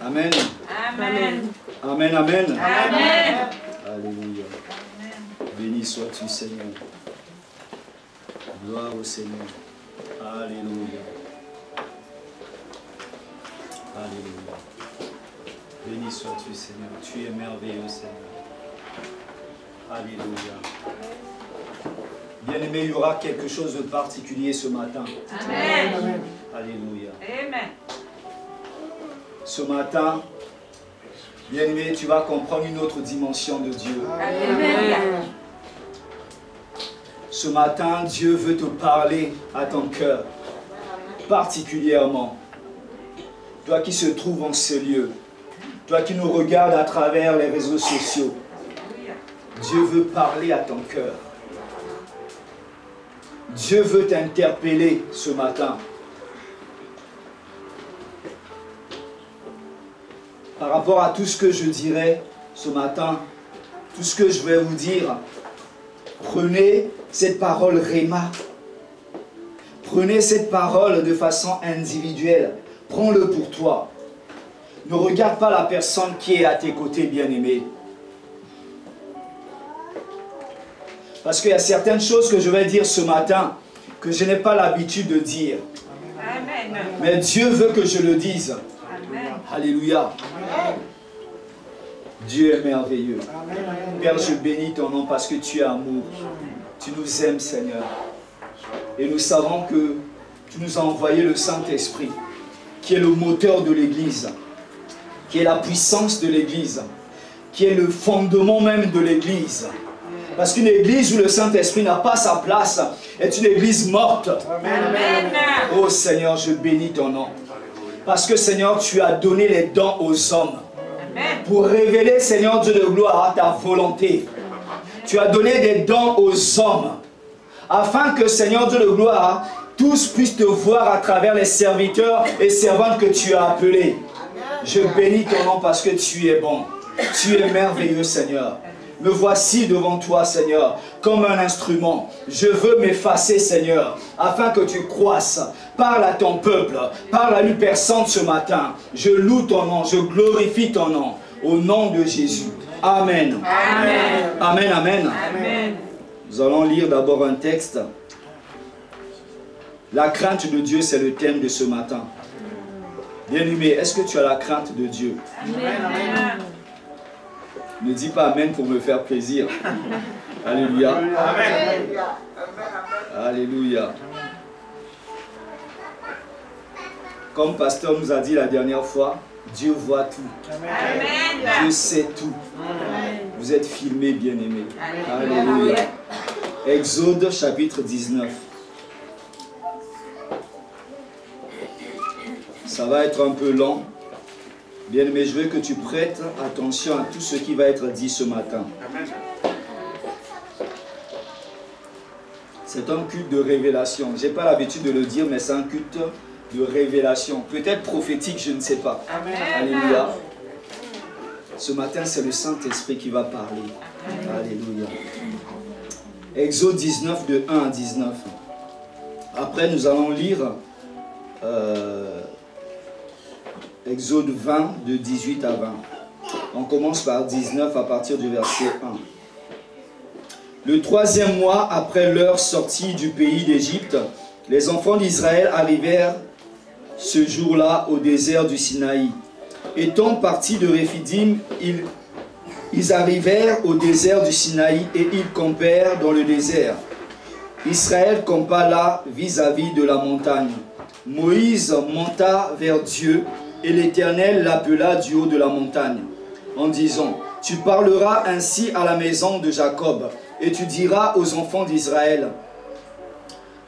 Amen. Amen. Amen, amen. Amen. Alléluia. Béni sois-tu, Seigneur. Gloire au Seigneur. Alléluia. Alléluia. Béni sois-tu, Seigneur. Tu es merveilleux, Seigneur. Alléluia. Bien-aimé, il y aura quelque chose de particulier ce matin. Amen. Alléluia. Amen. Ce matin, bien-aimé, tu vas comprendre une autre dimension de Dieu. Alléluia. Ce matin, Dieu veut te parler à ton cœur, particulièrement. Toi qui se trouves en ce lieu, toi qui nous regardes à travers les réseaux sociaux, Dieu veut parler à ton cœur. Dieu veut t'interpeller ce matin. Par rapport à tout ce que je dirai ce matin, tout ce que je vais vous dire, prenez cette parole Réma. Prenez cette parole de façon individuelle. Prends-le pour toi. Ne regarde pas la personne qui est à tes côtés, bien-aimé. Parce qu'il y a certaines choses que je vais dire ce matin que je n'ai pas l'habitude de dire. Amen. Mais Dieu veut que je le dise. Amen. Alléluia. Dieu est merveilleux. Père, je bénis ton nom parce que tu es amour. Tu nous aimes, Seigneur. Et nous savons que tu nous as envoyé le Saint-Esprit, qui est le moteur de l'Église, qui est la puissance de l'Église, qui est le fondement même de l'Église. Parce qu'une église où le Saint-Esprit n'a pas sa place est une église morte. Amen. Oh Seigneur, je bénis ton nom. Parce que Seigneur, tu as donné les dons aux hommes. Amen. Pour révéler, Seigneur Dieu de gloire, ta volonté. Tu as donné des dons aux hommes. Afin que, Seigneur Dieu de gloire, tous puissent te voir à travers les serviteurs et servantes que tu as appelés. Je bénis ton nom parce que tu es bon. Tu es merveilleux, Seigneur. Me voici devant toi, Seigneur, comme un instrument. Je veux m'effacer, Seigneur, afin que tu croisses. Parle à ton peuple, parle à une personne ce matin. Je loue ton nom, je glorifie ton nom. Au nom de Jésus. Amen. Amen. Amen, amen. Amen. Nous allons lire d'abord un texte. La crainte de Dieu, c'est le thème de ce matin. Bien-aimé, est-ce que tu as la crainte de Dieu? Amen. Ne dis pas Amen pour me faire plaisir. Alléluia. Amen. Alléluia. Comme pasteur nous a dit la dernière fois, Dieu voit tout. Amen. Dieu sait tout. Vous êtes filmés, bien-aimés. Alléluia. Alléluia. Exode chapitre 19. Ça va être un peu long. Bien-aimé, je veux que tu prêtes attention à tout ce qui va être dit ce matin. C'est un culte de révélation. Je n'ai pas l'habitude de le dire, mais c'est un culte de révélation. Peut-être prophétique, je ne sais pas. Amen. Alléluia. Ce matin, c'est le Saint-Esprit qui va parler. Alléluia. Exode 19, de 1 à 19. Après, nous allons lire Exode 20, de 18 à 20. On commence par 19 à partir du verset 1. Le 3e mois après leur sortie du pays d'Égypte, les enfants d'Israël arrivèrent ce jour-là au désert du Sinaï. Étant partis de Réphidim, ils arrivèrent au désert du Sinaï et ils campèrent dans le désert. Israël campa là vis-à-vis de la montagne. Moïse monta vers Dieu et l'Éternel l'appela du haut de la montagne en disant: Tu parleras ainsi à la maison de Jacob et tu diras aux enfants d'Israël: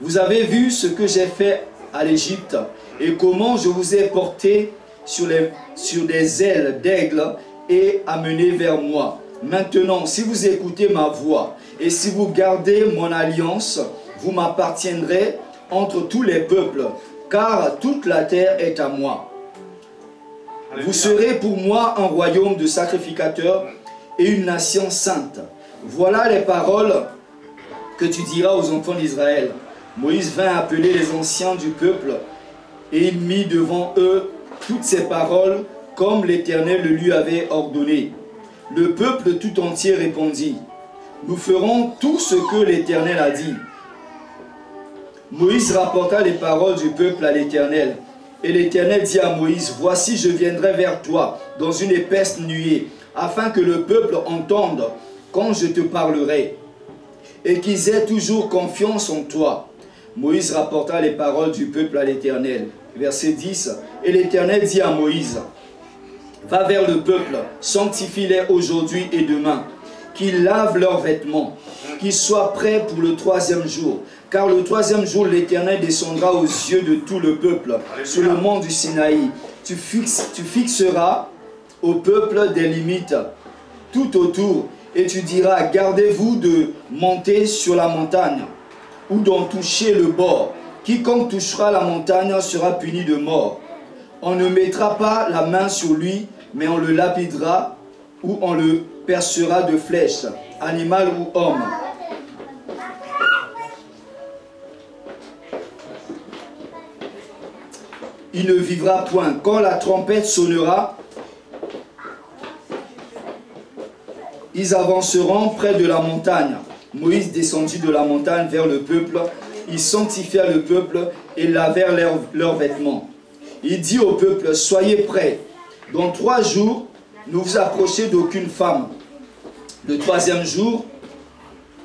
Vous avez vu ce que j'ai fait à l'Égypte et comment je vous ai porté sur des ailes d'aigle et amené vers moi. Maintenant, si vous écoutez ma voix et si vous gardez mon alliance, vous m'appartiendrez entre tous les peuples, car toute la terre est à moi. Vous serez pour moi un royaume de sacrificateurs et une nation sainte. Voilà les paroles que tu diras aux enfants d'Israël. Moïse vint appeler les anciens du peuple et il mit devant eux toutes ces paroles comme l'Éternel le lui avait ordonné. Le peuple tout entier répondit, nous ferons tout ce que l'Éternel a dit. Moïse rapporta les paroles du peuple à l'Éternel. Et l'Éternel dit à Moïse, voici je viendrai vers toi dans une épaisse nuée, afin que le peuple entende quand je te parlerai, et qu'ils aient toujours confiance en toi. Moïse rapporta les paroles du peuple à l'Éternel. Verset 10. Et l'Éternel dit à Moïse, va vers le peuple, sanctifie-les aujourd'hui et demain, qu'ils lavent leurs vêtements, qu'ils soient prêts pour le 3e jour. Car le 3e jour, l'Éternel descendra aux yeux de tout le peuple, sur le mont du Sinaï. Tu fixeras au peuple des limites tout autour, et tu diras, gardez-vous de monter sur la montagne, ou d'en toucher le bord. Quiconque touchera la montagne sera puni de mort. On ne mettra pas la main sur lui, mais on le lapidera, ou on le percera de flèches, animal ou homme. Il ne vivra point. Quand la trompette sonnera, ils avanceront près de la montagne. Moïse descendit de la montagne vers le peuple. Ils sanctifia le peuple et lavèrent leurs vêtements. Il dit au peuple, soyez prêts. Dans 3 jours, ne vous approchez d'aucune femme. Le 3e jour,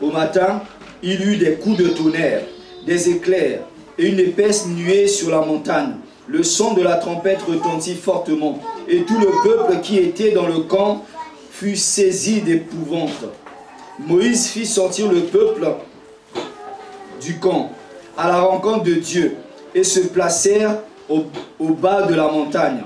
au matin, il y eut des coups de tonnerre, des éclairs et une épaisse nuée sur la montagne. Le son de la trompette retentit fortement, et tout le peuple qui était dans le camp fut saisi d'épouvante. Moïse fit sortir le peuple du camp à la rencontre de Dieu, et se placèrent au bas de la montagne.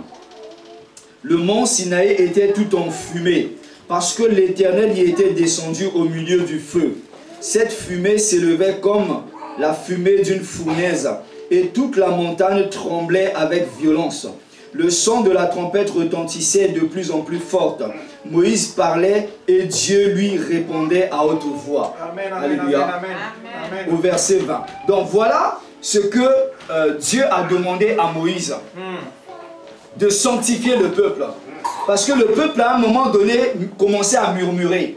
Le mont Sinaï était tout en fumée, parce que l'Éternel y était descendu au milieu du feu. Cette fumée s'élevait comme la fumée d'une fournaise, et toute la montagne tremblait avec violence. Le son de la trompette retentissait de plus en plus forte. Moïse parlait et Dieu lui répondait à haute voix. Amen, amen, Alléluia. amen, amen, amen. Au verset 20. Donc voilà ce que Dieu a demandé à Moïse. De sanctifier le peuple. Parce que le peuple à un moment donné commençait à murmurer.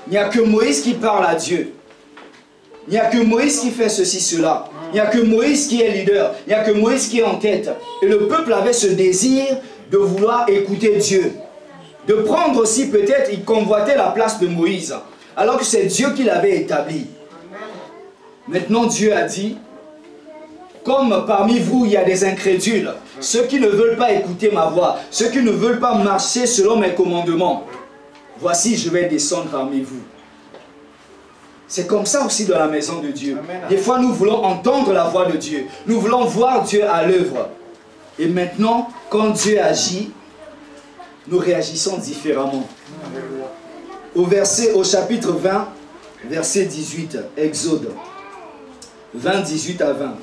Il n'y a que Moïse qui parle à Dieu. Il n'y a que Moïse qui fait ceci, cela. Il n'y a que Moïse qui est leader. Il n'y a que Moïse qui est en tête. Et le peuple avait ce désir de vouloir écouter Dieu. De prendre aussi peut-être, il convoitait la place de Moïse. Alors que c'est Dieu qui l'avait établi. Maintenant Dieu a dit, comme parmi vous il y a des incrédules, ceux qui ne veulent pas écouter ma voix, ceux qui ne veulent pas marcher selon mes commandements, voici je vais descendre parmi vous. C'est comme ça aussi dans la maison de Dieu. Amen. Des fois, nous voulons entendre la voix de Dieu. Nous voulons voir Dieu à l'œuvre. Et maintenant, quand Dieu agit, nous réagissons différemment. Au chapitre 20, verset 18, Exode 20, 18 à 20.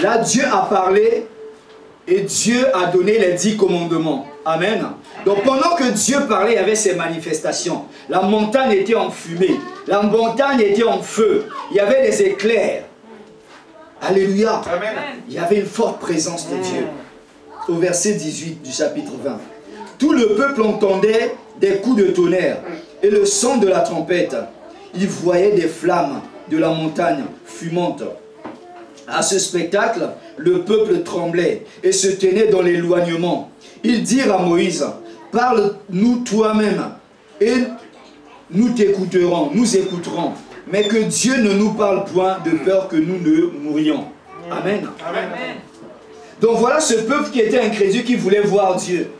Là, Dieu a parlé et Dieu a donné les 10 commandements. Amen. Donc pendant que Dieu parlait, il y avait ces manifestations. La montagne était en fumée. La montagne était en feu. Il y avait des éclairs. Alléluia. Amen. Il y avait une forte présence de Dieu. Au verset 18 du chapitre 20. Tout le peuple entendait des coups de tonnerre et le son de la trompette. Il voyait des flammes de la montagne fumante. À ce spectacle, le peuple tremblait et se tenait dans l'éloignement. Ils dirent à Moïse, parle-nous toi-même et nous t'écouterons, nous écouterons. Mais que Dieu ne nous parle point de peur que nous ne mourions. Amen. Amen. Donc voilà ce peuple qui était incrédule, qui voulait voir Dieu.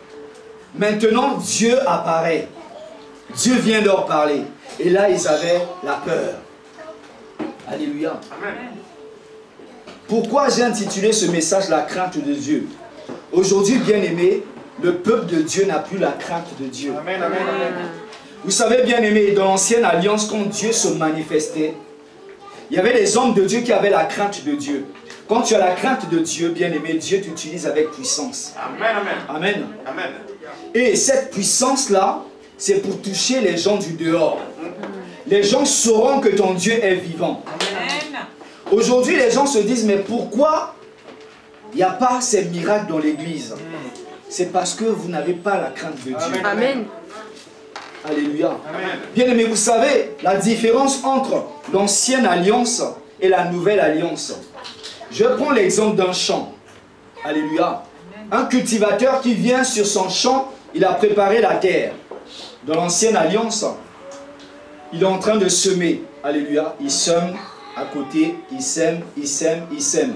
Maintenant, Dieu apparaît. Dieu vient leur parler. Et là, ils avaient la peur. Alléluia. Amen. Pourquoi j'ai intitulé ce message « La crainte de Dieu » ? Aujourd'hui, bien-aimés, le peuple de Dieu n'a plus la crainte de Dieu. Amen. Amen. Amen. Vous savez, bien-aimés, dans l'ancienne alliance, quand Dieu se manifestait, il y avait des hommes de Dieu qui avaient la crainte de Dieu. Quand tu as la crainte de Dieu, bien-aimé, Dieu t'utilise avec puissance. Amen. Amen. Amen. Et cette puissance-là, c'est pour toucher les gens du dehors. Les gens sauront que ton Dieu est vivant. Amen. Aujourd'hui, les gens se disent, mais pourquoi il n'y a pas ces miracles dans l'église, c'est parce que vous n'avez pas la crainte de Dieu. Amen. Alléluia. Bien aimé, vous savez la différence entre l'ancienne alliance et la nouvelle alliance. Je prends l'exemple d'un champ. Alléluia. Un cultivateur qui vient sur son champ, il a préparé la terre. Dans l'ancienne alliance, il est en train de semer. Alléluia. Il sème à côté, il sème, il sème, il sème.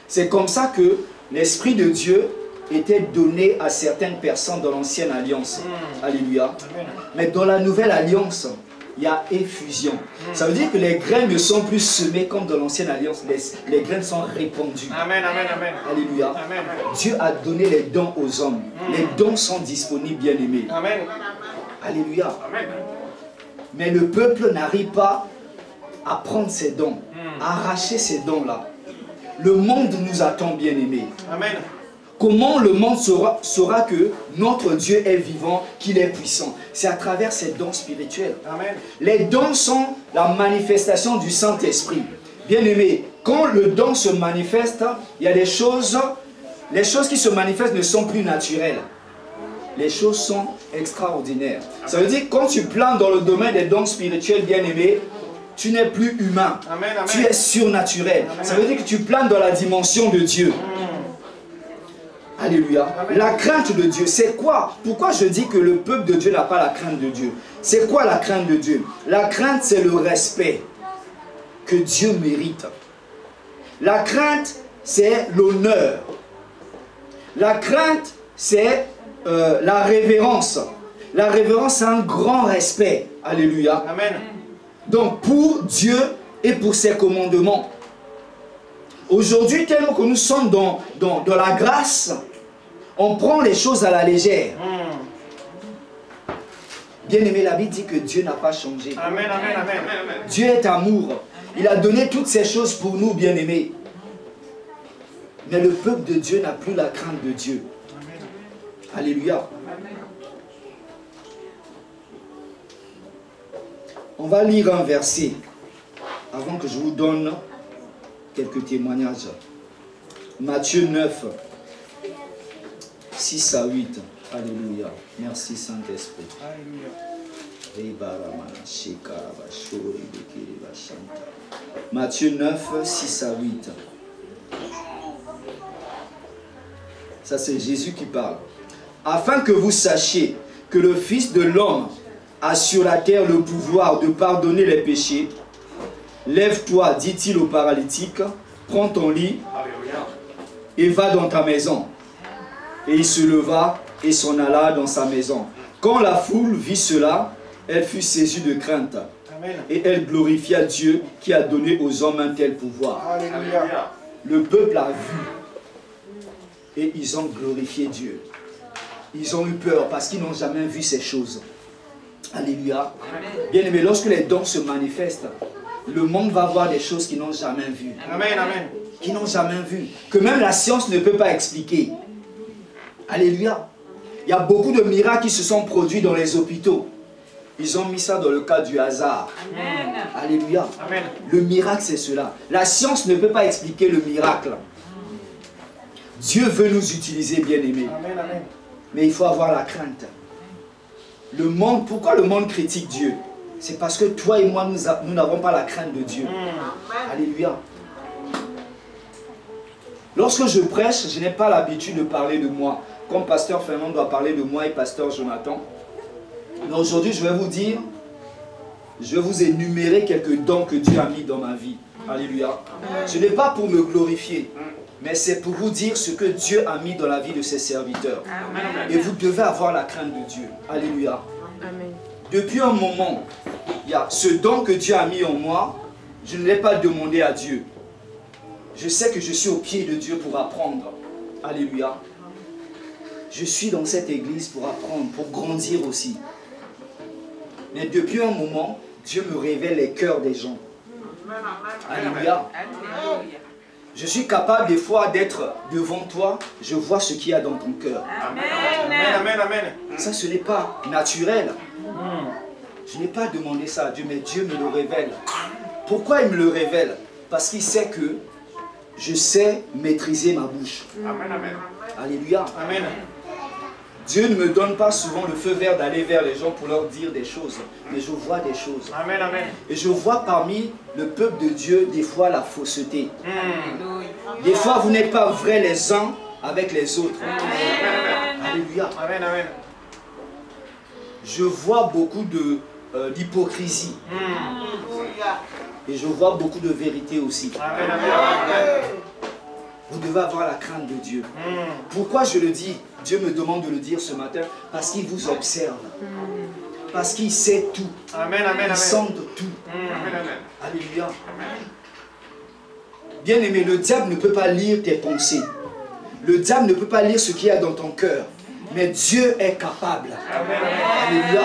C'est comme ça que l'Esprit de Dieu était donné à certaines personnes dans l'ancienne alliance. Alléluia. Mais dans la nouvelle alliance, il y a effusion. Ça veut dire que les graines ne sont plus semées comme dans l'ancienne alliance. Les graines sont répandues. Amen, amen, amen. Alléluia. Amen. Dieu a donné les dons aux hommes. Les dons sont disponibles, bien aimés. Amen. Alléluia. Amen. Mais le peuple n'arrive pas à prendre ces dons, à arracher ces dons-là. Le monde nous attend, bien aimés. Amen. Comment le monde saura que notre Dieu est vivant, qu'il est puissant? C'est à travers ces dons spirituels. Amen. Les dons sont la manifestation du Saint-Esprit. Bien aimé, quand le don se manifeste, il y a des choses, les choses qui se manifestent ne sont plus naturelles. Les choses sont extraordinaires. Ça veut dire que quand tu plantes dans le domaine des dons spirituels, bien aimé, tu n'es plus humain. Amen, amen. Tu es surnaturel. Amen. Ça veut dire que tu plantes dans la dimension de Dieu. Alléluia. La crainte de Dieu, c'est quoi? Pourquoi je dis que le peuple de Dieu n'a pas la crainte de Dieu? C'est quoi la crainte de Dieu? La crainte, c'est le respect que Dieu mérite. La crainte, c'est l'honneur. La crainte, c'est la révérence. La révérence, c'est un grand respect. Alléluia. Amen. Donc, pour Dieu et pour ses commandements. Aujourd'hui, tellement que nous sommes dans la grâce, on prend les choses à la légère. Bien aimé, la Bible dit que Dieu n'a pas changé. Amen, amen, amen. Dieu est amour. Il a donné toutes ces choses pour nous, bien aimés. Mais le peuple de Dieu n'a plus la crainte de Dieu. Alléluia. On va lire un verset avant que je vous donne quelques témoignages. Matthieu 9, 6 à 8. Alléluia. Merci Saint-Esprit. Matthieu 9, 6 à 8. Ça c'est Jésus qui parle. Afin que vous sachiez que le Fils de l'homme a sur la terre le pouvoir de pardonner les péchés. Lève-toi, dit-il au paralytique, prends ton lit et va dans ta maison. Et il se leva et s'en alla dans sa maison. Quand la foule vit cela, elle fut saisie de crainte. Amen. Et elle glorifia Dieu qui a donné aux hommes un tel pouvoir. Alléluia. Le peuple a vu et ils ont glorifié Dieu. Ils ont eu peur parce qu'ils n'ont jamais vu ces choses. Alléluia. Bien aimé, lorsque les dons se manifestent, le monde va voir des choses qu'ils n'ont jamais vues. Amen, amen. Qu'ils n'ont jamais vues. Que même la science ne peut pas expliquer. Alléluia. Il y a beaucoup de miracles qui se sont produits dans les hôpitaux. Ils ont mis ça dans le cas du hasard. Amen. Alléluia. Amen. Le miracle, c'est cela. La science ne peut pas expliquer le miracle. Dieu veut nous utiliser, bien aimés. Amen, amen. Mais il faut avoir la crainte. Le monde, pourquoi le monde critique Dieu? C'est parce que toi et moi, nous n'avons pas la crainte de Dieu. Alléluia. Lorsque je prêche, je n'ai pas l'habitude de parler de moi. Comme pasteur Fernand doit parler de moi et pasteur Jonathan. Mais aujourd'hui, je vais vous dire, je vais vous énumérer quelques dons que Dieu a mis dans ma vie. Alléluia. Ce n'est pas pour me glorifier, mais c'est pour vous dire ce que Dieu a mis dans la vie de ses serviteurs. Amen. Et vous devez avoir la crainte de Dieu. Alléluia. Amen. Depuis un moment, il y a ce don que Dieu a mis en moi, je ne l'ai pas demandé à Dieu. Je sais que je suis au pied de Dieu pour apprendre. Alléluia. Je suis dans cette église pour apprendre, pour grandir aussi. Mais depuis un moment, Dieu me révèle les cœurs des gens. Alléluia. Je suis capable des fois d'être devant toi, je vois ce qu'il y a dans ton cœur. Amen, amen, amen. Ça, ce n'est pas naturel. Je n'ai pas demandé ça à Dieu, mais Dieu me le révèle. Pourquoi il me le révèle? Parce qu'il sait que je sais maîtriser ma bouche. Amen, amen. Alléluia. Amen. Dieu ne me donne pas souvent le feu vert d'aller vers les gens pour leur dire des choses, mais je vois des choses. Amen, amen. Et je vois parmi le peuple de Dieu des fois la fausseté. Des fois vous n'êtes pas vrais les uns avec les autres. Alléluia. Amen, amen. Je vois beaucoup d'hypocrisie. Et je vois beaucoup de vérité aussi. Amen, amen. Vous devez avoir la crainte de Dieu. Pourquoi je le dis? Dieu me demande de le dire ce matin. Parce qu'il vous observe. Parce qu'il sait tout. Amen, amen, Il amen. sonde tout. Amen, amen. Alléluia. Bien aimé, le diable ne peut pas lire tes pensées. Le diable ne peut pas lire ce qu'il y a dans ton cœur. Mais Dieu est capable. Alléluia.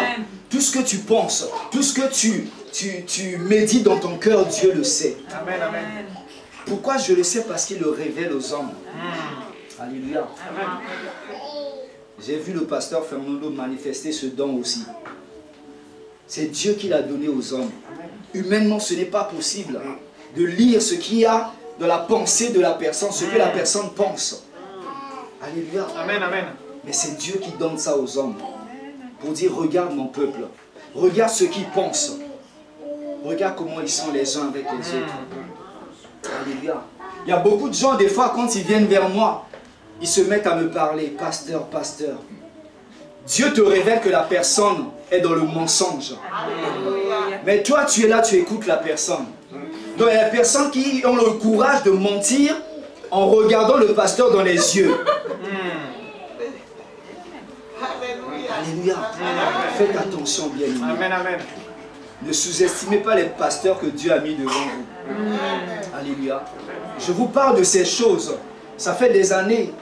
Tout ce que tu penses, tout ce que tu médites dans ton cœur, Dieu le sait. Amen, amen. Pourquoi je le sais? Parce qu'il le révèle aux hommes. Alléluia. J'ai vu le pasteur Fernando manifester ce don aussi. C'est Dieu qui l'a donné aux hommes. Humainement, ce n'est pas possible de lire ce qu'il y a dans la pensée de la personne, ce que la personne pense. Alléluia. Amen, amen. Mais c'est Dieu qui donne ça aux hommes. Pour dire, regarde mon peuple. Regarde ce qu'ils pensent. Regarde comment ils sont les uns avec les autres. Alléluia. Il y a beaucoup de gens, des fois, quand ils viennent vers moi, ils se mettent à me parler. Pasteur, pasteur. Dieu te révèle que la personne est dans le mensonge. Mais toi, tu es là, tu écoutes la personne. Donc, il y a des personnes qui ont le courage de mentir en regardant le pasteur dans les yeux. Alléluia. Faites attention, bien aimé. Amen, amen. Ne sous-estimez pas les pasteurs que Dieu a mis devant vous. Alléluia. Je vous parle de ces choses. Ça fait des années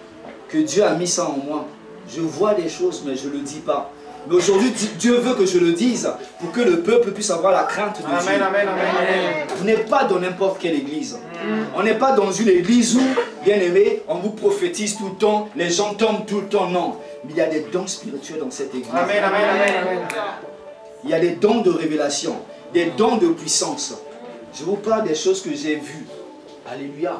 que Dieu a mis ça en moi. Je vois des choses, mais je ne le dis pas. Mais aujourd'hui, Dieu veut que je le dise pour que le peuple puisse avoir la crainte de Dieu. Amen, amen, amen. Vous n'êtes pas dans n'importe quelle église. On n'est pas dans une église où, bien aimé, on vous prophétise tout le temps, les gens tombent tout le temps. Non. Mais il y a des dons spirituels dans cette église. Amen, amen, amen, amen. Il y a des dons de révélation, des dons de puissance. Je vous parle des choses que j'ai vues. Alléluia.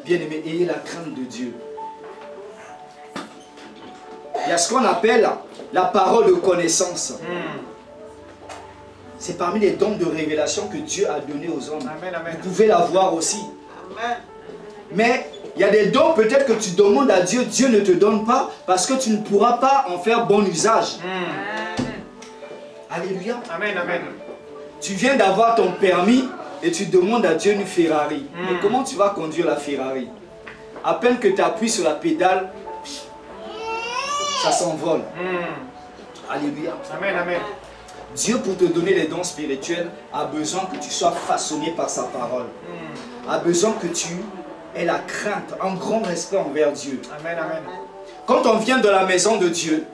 Bien aimé, ayez la crainte de Dieu. Il y a ce qu'on appelle la parole de connaissance. C'est parmi les dons de révélation que Dieu a donné aux hommes. Amen, amen. Vous pouvez l'avoir aussi. Mais il y a des dons peut-être que tu demandes à Dieu, Dieu ne te donne pas parce que tu ne pourras pas en faire bon usage. Alléluia. Amen, amen. Tu viens d'avoir ton permis et tu demandes à Dieu une Ferrari. Mais comment tu vas conduire la Ferrari? À peine que tu appuies sur la pédale, ça s'envole. Alléluia. Amen, amen. Dieu, pour te donner les dons spirituels, a besoin que tu sois façonné par sa parole. A besoin que tu aies la crainte, un grand respect envers Dieu. Amen, amen. Quand on vient de la maison de Dieu,